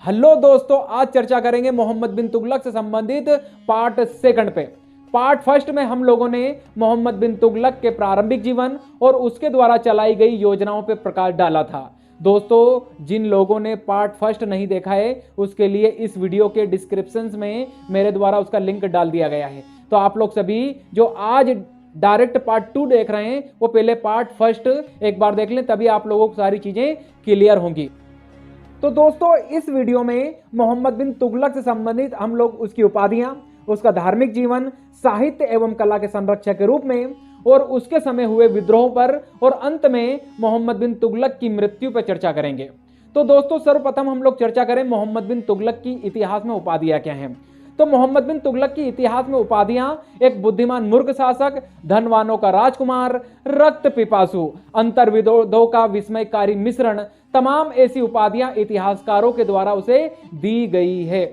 Hello दोस्तों, आज चर्चा करेंगे मोहम्मद बिन तुगलक से संबंधित पार्ट सेकंड पे। पार्ट फर्स्ट में हम लोगों ने मोहम्मद बिन तुगलक के प्रारंभिक जीवन और उसके द्वारा चलाई गई योजनाओं पर प्रकाश डाला था। दोस्तों, जिन लोगों ने पार्ट फर्स्ट नहीं देखा है उसके लिए इस वीडियो के डिस्क्रिप्शन में मेरे द्वारा उसका लिंक डाल दिया गया है। तो आप लोग सभी जो आज डायरेक्ट पार्ट 2 देख रहे हैं वो पहले पार्ट फर्स्ट एक बार देख लें, तभी आप लोगों को सारी चीजें क्लियर होंगी। तो दोस्तों, इस वीडियो में मोहम्मद बिन तुगलक से संबंधित हम लोग उसकी उपाधियां, उसका धार्मिक जीवन, साहित्य एवं कला के संरक्षक के रूप में और उसके समय हुए विद्रोह पर और अंत में मोहम्मद बिन तुगलक की मृत्यु पर चर्चा करेंगे। तो दोस्तों, सर्वप्रथम हम लोग चर्चा करें मोहम्मद बिन तुगलक की इतिहास में उपाधियां क्या हैं। तो मोहम्मद बिन तुगलक की इतिहास में उपाधियां एक बुद्धिमान मूर्ख शासक, धनवानों का राजकुमार, रक्त पिपासु, अंतर्विरोधों का विस्मयकारी मिश्रण, तमाम ऐसी उपाधियां इतिहासकारों के द्वारा उसे दी गई है।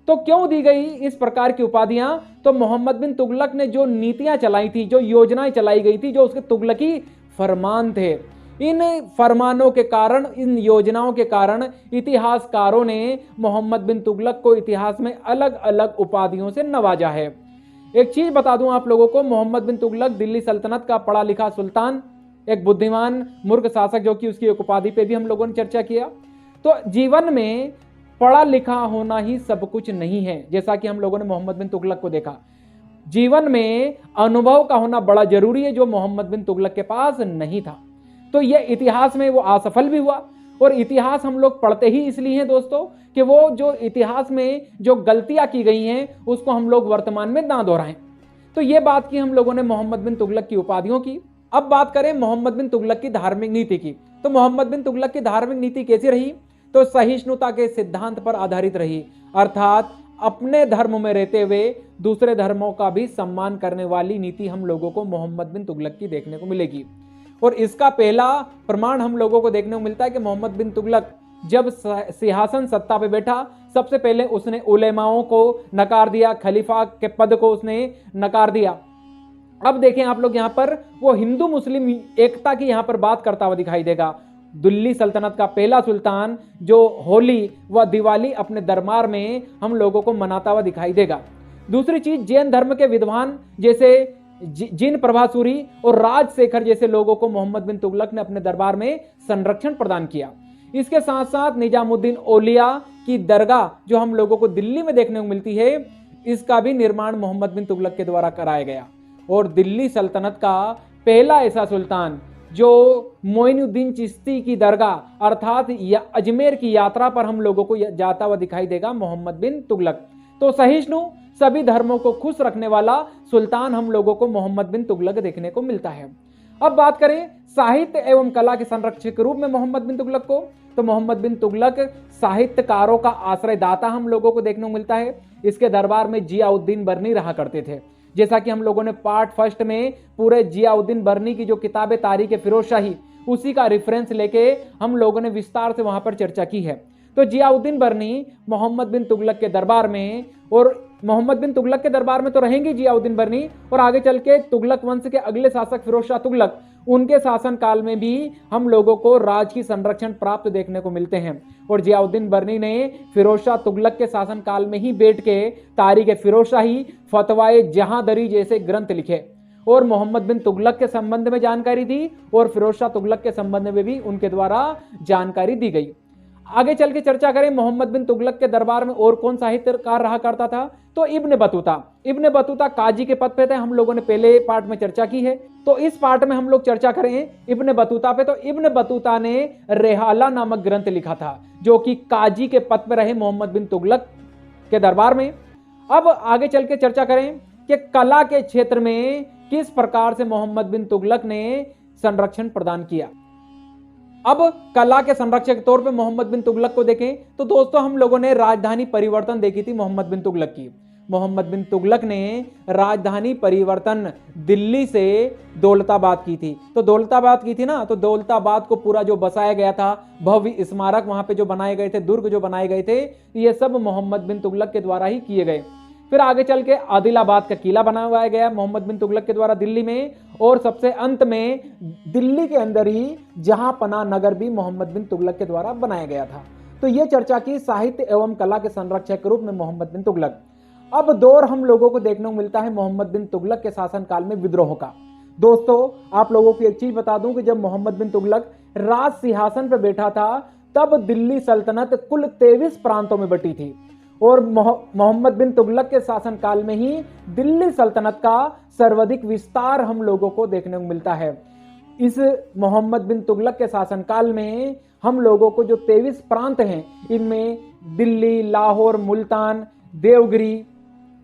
तो क्यों दी गई इस प्रकार की उपाधियां? तो मोहम्मद बिन तुगलक ने जो नीतियां चलाई थी, जो योजनाएं चलाई गई थी, जो उसके तुगलकी फरमान थे, इन फरमानों के कारण, इन योजनाओं के कारण इतिहासकारों ने मोहम्मद बिन तुगलक को इतिहास में अलग अलग उपाधियों से नवाजा है। एक चीज बता दूं आप लोगों को, मोहम्मद बिन तुगलक दिल्ली सल्तनत का पढ़ा लिखा सुल्तान, एक बुद्धिमान मूर्ख शासक, जो कि उसकी एक उपाधि पे भी हम लोगों ने चर्चा किया। तो जीवन में पढ़ा लिखा होना ही सब कुछ नहीं है, जैसा कि हम लोगों ने मोहम्मद बिन तुगलक को देखा। जीवन में अनुभव का होना बड़ा जरूरी है, जो मोहम्मद बिन तुगलक के पास नहीं था। तो यह इतिहास में वो असफल भी हुआ। और इतिहास हम लोग पढ़ते ही इसलिए हैं दोस्तों कि वो जो इतिहास में जो गलतियां की गई हैं उसको हम लोग वर्तमान में ना दोहराएं। तो ये बात की हम लोगों ने मोहम्मद बिन तुगलक की उपाधियों की। अब बात करें मोहम्मद बिन तुगलक की धार्मिक नीति की। तो मोहम्मद बिन तुगलक की धार्मिक नीति कैसी रही? तो सहिष्णुता के सिद्धांत पर आधारित रही, अर्थात अपने धर्म में रहते हुए दूसरे धर्मों का भी सम्मान करने वाली नीति हम लोगों को मोहम्मद बिन तुगलक की देखने को मिलेगी। और इसका पहला प्रमाण हम लोगों को देखने को मिलता है कि मोहम्मद बिन तुगलक जब सिंहासन सत्ता पे बैठा, सबसे पहले उसने उलेमाओं को नकार दिया, खलीफा के पद को उसने नकार दिया। अब देखें आप लोग, यहां पर वो हिंदू मुस्लिम एकता की यहां पर बात करता हुआ दिखाई देगा। दिल्ली सल्तनत का पहला सुल्तान जो होली व दिवाली अपने दरबार में हम लोगों को मनाता हुआ दिखाई देगा। दूसरी चीज, जैन धर्म के विद्वान जैसे जिन प्रभासूरी और राजशेखर जैसे लोगों को मोहम्मद बिन तुगलक ने अपने दरबार में संरक्षण प्रदान किया। इसके साथ साथ निजामुद्दीन औलिया की दरगाह जो हम लोगों को दिल्ली में देखने को मिलती है, इसका भी निर्माण मोहम्मद बिन तुगलक के द्वारा कराया गया। और दिल्ली सल्तनत का पहला ऐसा सुल्तान जो मोइनुद्दीन चिश्ती की दरगाह अर्थात अजमेर की यात्रा पर हम लोगों को जाता हुआ दिखाई देगा, मोहम्मद बिन तुगलक। तो सहिष्णु, सभी धर्मों को खुश रखने वाला सुल्तान हम लोगों को मोहम्मद बिन तुगलक देखने को मिलता है। अब बात करें साहित्य एवं कला के संरक्षक के रूप में मोहम्मद बिन तुगलक को। तो मोहम्मद बिन तुगलक साहित्यकारों का आश्रयदाता हम लोगों को देखने को मिलता है। इसके दरबार में जियाउद्दीन बर्नी रहा करते थे। जैसा कि हम लोगों ने पार्ट फर्स्ट में पूरे जियाउद्दीन बर्नी की जो किताबें तारीख फिरोजशाही, उसी का रेफरेंस लेके हम लोगों ने विस्तार से वहां पर चर्चा की है। तो जियाउद्दीन बर्नी मोहम्मद बिन तुगलक के दरबार में, और मोहम्मद बिन तुगलक के दरबार में तो रहेंगे जियाउद्दीन बर्नी, और आगे चल के तुगलक वंश के अगले शासक फिरोज शाह तुगलक, उनके शासन काल में भी हम लोगों को राजकीय संरक्षण प्राप्त देखने को मिलते हैं। और जियाउद्दीन बर्नी ने फिरोज शाह तुगलक के शासन काल में ही बैठ के तारीख फिरोजशाही, फतवाए जहांदरी जैसे ग्रंथ लिखे और मोहम्मद बिन तुगलक के संबंध में जानकारी दी, और फिरोज शाह तुगलक के संबंध में भी उनके द्वारा जानकारी दी गई। आगे चल के चर्चा करें मोहम्मद बिन तुगलक के दरबार में और कौन साहित्यकार रहा करता था। तो इब्न बतूता काजी के पद पे थे, हम लोगों ने पहले पार्ट में चर्चा की है। तो इस पार्ट में हम लोग चर्चा करें इब्न बतूता पे। तो इब्न बतूता ने रेहाला नामक ग्रंथ लिखा था, जो कि काजी के पद पे रहे मोहम्मद बिन तुगलक के दरबार में। अब आगे चल के चर्चा करें कि कला के क्षेत्र में किस प्रकार से मोहम्मद बिन तुगलक ने संरक्षण प्रदान किया। अब कला के संरक्षक के तौर पे मोहम्मद बिन तुगलक को देखें तो दोस्तों, हम लोगों ने राजधानी परिवर्तन देखी थी मोहम्मद बिन तुगलक की। मोहम्मद बिन तुगलक ने राजधानी परिवर्तन दिल्ली से दौलताबाद की थी। तो दौलताबाद की थी ना, तो दौलताबाद को पूरा जो बसाया गया था, भव्य स्मारक वहां पे जो बनाए गए थे, दुर्ग जो बनाए गए थे, ये सब मोहम्मद बिन तुगलक के द्वारा ही किए गए। फिर आगे चल के आदिलाबाद का किला बनवाया गया मोहम्मद बिन तुगलक के द्वारा दिल्ली में, और सबसे अंत में दिल्ली के अंदर ही जहां पना नगर भी मोहम्मद बिन तुगलक के द्वारा बनाया गया था। तो ये चर्चा की साहित्य एवं कला के संरक्षक के रूप में मोहम्मद बिन तुगलक। अब दौर हम लोगों को देखने को मिलता है मोहम्मद बिन तुगलक के शासनकाल में विद्रोह का। दोस्तों आप लोगों को एक चीज बता दूं कि जब मोहम्मद बिन तुगलक राज सिंहासन पर बैठा था तब दिल्ली सल्तनत कुल 23 प्रांतों में बटी थी और मोहम्मद बिन तुगलक के शासनकाल में ही दिल्ली सल्तनत का सर्वाधिक विस्तार हम लोगों को देखने को मिलता है। इस मोहम्मद बिन तुगलक के शासनकाल में हम लोगों को जो 23 प्रांत हैं इनमें दिल्ली, लाहौर, मुल्तान, देवगिरी,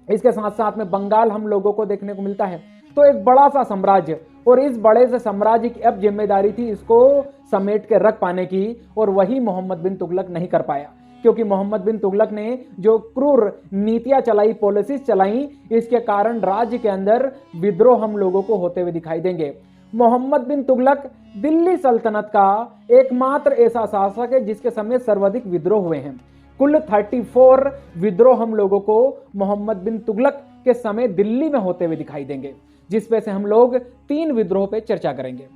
इसके साथ साथ में बंगाल हम लोगों को देखने को मिलता है। तो एक बड़ा सा साम्राज्य, और इस बड़े से साम्राज्य की अब जिम्मेदारी थी इसको समेट के रख पाने की, और वही मोहम्मद बिन तुगलक नहीं कर पाया क्योंकि मोहम्मद बिन तुगलक ने जो क्रूर नीतियां चलाई, पॉलिसीज चलाई, इसके कारण राज्य के अंदर विद्रोह हम लोगों को होते हुए दिखाई देंगे। मोहम्मद बिन तुगलक दिल्ली सल्तनत का एकमात्र ऐसा शासक है जिसके समय सर्वाधिक विद्रोह हुए हैं। कुल 34 विद्रोह हम लोगों को मोहम्मद बिन तुगलक के समय दिल्ली में होते हुए दिखाई देंगे, जिसपे से हम लोग 3 विद्रोह पे चर्चा करेंगे।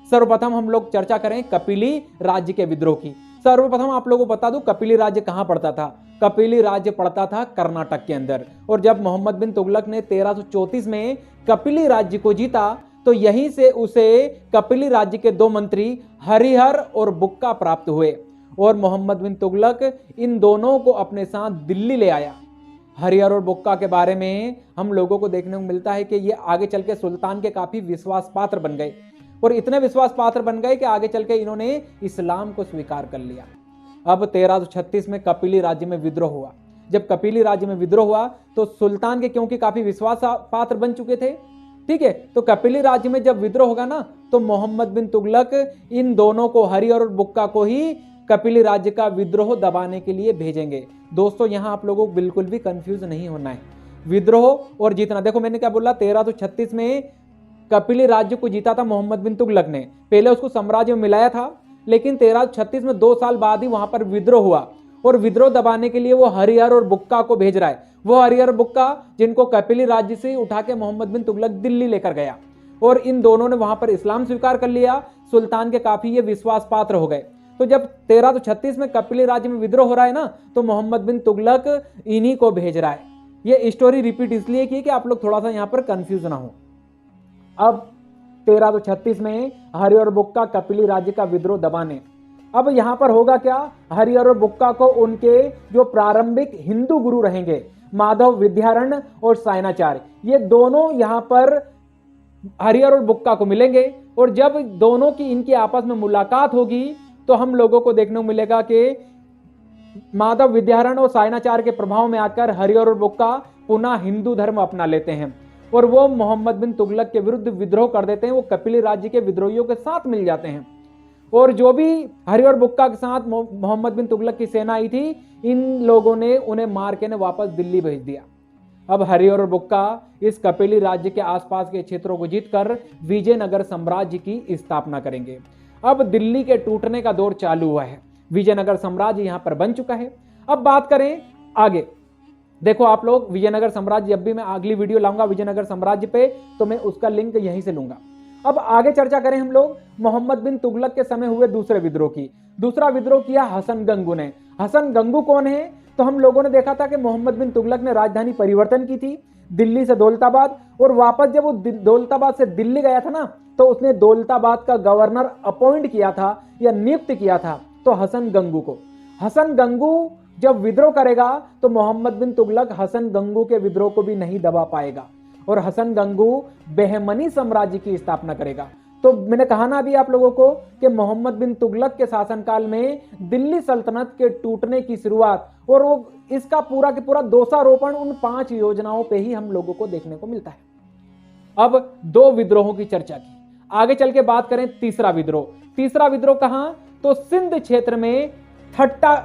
सर्वप्रथम हम लोग चर्चा करें कपिली राज्य के विद्रोह की। सर्वप्रथम आप लोगों को बता दूं कपिली राज्य कहां पड़ता था। कपिली राज्य पड़ता था कर्नाटक के अंदर, और जब मोहम्मद बिन तुगलक ने 1334 में कपिली राज्य को जीता तो यहीं से उसे कपिली राज्य के 2 मंत्री हरिहर और बुक्का प्राप्त हुए, और मोहम्मद बिन तुगलक इन दोनों को अपने साथ दिल्ली ले आया। हरिहर और बुक्का के बारे में हम लोगों को देखने को मिलता है कि ये आगे चल के सुल्तान के काफी विश्वास पात्र बन गए, और इतने विश्वास पात्र बन गए कि आगे चल के इन्होंने इस्लाम को स्वीकार कर लिया। अब 1336 में कपिली राज्य में विद्रोह हुआ। जब कपिली राज्य में विद्रोह हुआ तो सुल्तान के क्योंकि काफी विश्वास पात्र बन चुके थे, ठीक है, तो कपिली राज्य में जब विद्रोह होगा ना तो मोहम्मद बिन तुगलक इन दोनों को, हरिहर और बुक्का को ही कपिली राज्य का विद्रोह दबाने के लिए भेजेंगे। दोस्तों यहां आप लोगों को बिल्कुल भी कंफ्यूज नहीं होना है। विद्रोह और जीतना, देखो मैंने क्या बोला, 1336 में कपिली राज्य को जीता था मोहम्मद बिन तुगलक ने, पहले उसको साम्राज्य में मिलाया था, लेकिन 1336 में 2 साल बाद ही वहां पर विद्रोह हुआ, और विद्रोह दबाने के लिए वो हरिहर और बुक्का को भेज रहा है। वो हरिहर और बुक्का जिनको कपिली राज्य से उठा के मोहम्मद बिन तुगलक दिल्ली लेकर गया, और इन दोनों ने वहां पर इस्लाम स्वीकार कर लिया। सुल्तान के काफी ये विश्वास पात्र हो गए। तो जब 1336 में कपिली राज्य में विद्रोह हो रहा है ना, तो मोहम्मद बिन तुगलक इन्हीं को भेज रहा है। ये स्टोरी रिपीट इसलिए की कि आप लोग थोड़ा सा यहां पर कंफ्यूज ना हो। अब 1336 में हरिहर और बुक्का कपिली राज्य का विद्रोह दबाने। अब यहां पर होगा क्या, हरिहर और बुक्का को उनके जो प्रारंभिक हिंदू गुरु रहेंगे माधव विद्यारण्य और सायणाचार्य, ये दोनों यहां पर हरिहर और बुक्का को मिलेंगे, और जब दोनों की इनकी आपस में मुलाकात होगी तो हम लोगों को देखने को मिलेगा कि माधव विद्यारण्य और सायणाचार्य के प्रभाव में आकर हरिहर और बुक्का पुनः हिंदू धर्म अपना लेते हैं, और वो मोहम्मद बिन तुगलक के विरुद्ध विद्रोह कर देते हैं। वो कपिली राज्य के विद्रोहियों के साथ मिल जाते हैं, और जो भी हरिहर बुक्का के साथ मोहम्मद बिन तुगलक की सेना आई थी, इन लोगों ने उन्हें मार के वापस दिल्ली भेज दिया। अब हरिहर और बुक्का इस कपिली राज्य के आसपास के क्षेत्रों को जीतकर विजयनगर साम्राज्य की स्थापना करेंगे। अब दिल्ली के टूटने का दौर चालू हुआ है, विजयनगर साम्राज्य यहां पर बन चुका है। अब बात करें आगे, देखो आप लोग विजयनगर साम्राज्य, जब भी मैं अगली वीडियो लाऊंगा विजयनगर साम्राज्य पे तो मैं उसका लिंक यहीं से लूंगा। अब आगे चर्चा करें हम लोग मोहम्मद बिन तुगलक के समय हुए दूसरे विद्रोह की। दूसरा विद्रोह किया हसन गंगू ने। हसन गंगू कौन है, तो हम लोगों ने देखा था कि मोहम्मद बिन तुगलक ने राजधानी परिवर्तन की थी दिल्ली से दौलताबाद, और वापस जब वो दौलताबाद से दिल्ली गया था ना तो उसने दौलताबाद का गवर्नर अपॉइंट किया था या नियुक्त किया था, तो हसन गंगू को। हसन गंगू जब विद्रोह करेगा तो मोहम्मद बिन तुगलक हसन गंगू के विद्रोह को भी नहीं दबा पाएगा, और हसन गंगू बहमनी साम्राज्य की स्थापना करेगा। तो मैंने कहा ना अभी आप लोगों को कि मोहम्मद बिन तुगलक के शासनकाल में दिल्ली सल्तनत के टूटने की शुरुआत, और वो इसका पूरा के पूरा दोषारोपण उन 5 योजनाओं पे ही हम लोगों को देखने को मिलता है। अब 2 विद्रोहों की चर्चा की, आगे चल के बात करें तीसरा विद्रोह। तीसरा विद्रोह कहां, तो सिंध क्षेत्र में थट्टा,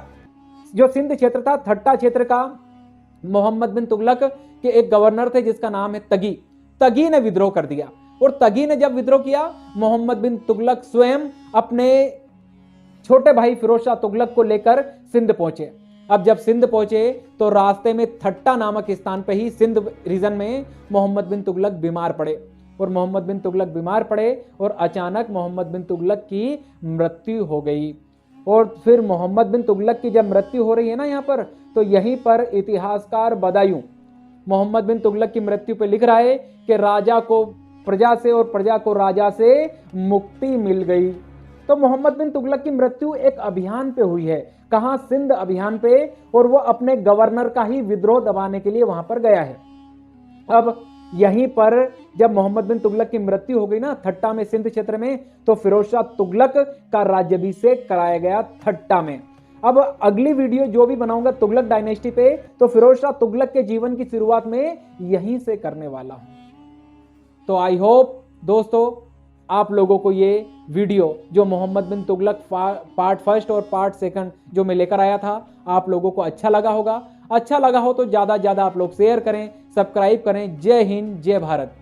जो सिंध क्षेत्र था, थट्टा क्षेत्र का मोहम्मद बिन तुगलक के एक गवर्नर थे जिसका नाम है तगी। तगी ने विद्रोह कर दिया, और तगी ने जब विद्रोह किया मोहम्मद बिन तुगलक स्वयं अपने छोटे भाई फिरोज शाह तुगलक को लेकर सिंध पहुंचे। अब जब सिंध पहुंचे तो रास्ते में थट्टा नामक स्थान पर ही सिंध रीजन में मोहम्मद बिन तुगलक बीमार पड़े, और मोहम्मद बिन तुगलक बीमार पड़े और अचानक मोहम्मद बिन तुगलक की मृत्यु हो गई। और फिर मोहम्मद बिन तुगलक की जब मृत्यु हो रही है ना यहाँ पर, तो यहीं पर इतिहासकार बदायूं मोहम्मद बिन तुगलक की मृत्यु पे लिख रहा है कि राजा को प्रजा से और प्रजा को राजा से मुक्ति मिल गई। तो मोहम्मद बिन तुगलक की मृत्यु एक अभियान पे हुई है, कहां, सिंध अभियान पे, और वो अपने गवर्नर का ही विद्रोह दबाने के लिए वहां पर गया है। अब यहीं पर जब मोहम्मद बिन तुगलक की मृत्यु हो गई ना थट्टा में, सिंध क्षेत्र में, तो फिरोज शाह तुगलक का राज्याभिषेक कराया गया थट्टा में। अब अगली वीडियो जो भी बनाऊंगा तुगलक डायनेस्टी पे, तो फिरोज शाह तुगलक के जीवन की शुरुआत में यहीं से करने वाला हूं। तो आई होप दोस्तों आप लोगों को ये वीडियो जो मोहम्मद बिन तुगलक पार्ट फर्स्ट और पार्ट सेकंड जो मैं लेकर आया था, आप लोगों को अच्छा लगा होगा। अच्छा लगा हो तो ज्यादा आप लोग शेयर करें, सब्सक्राइब करें। जय हिंद, जय भारत।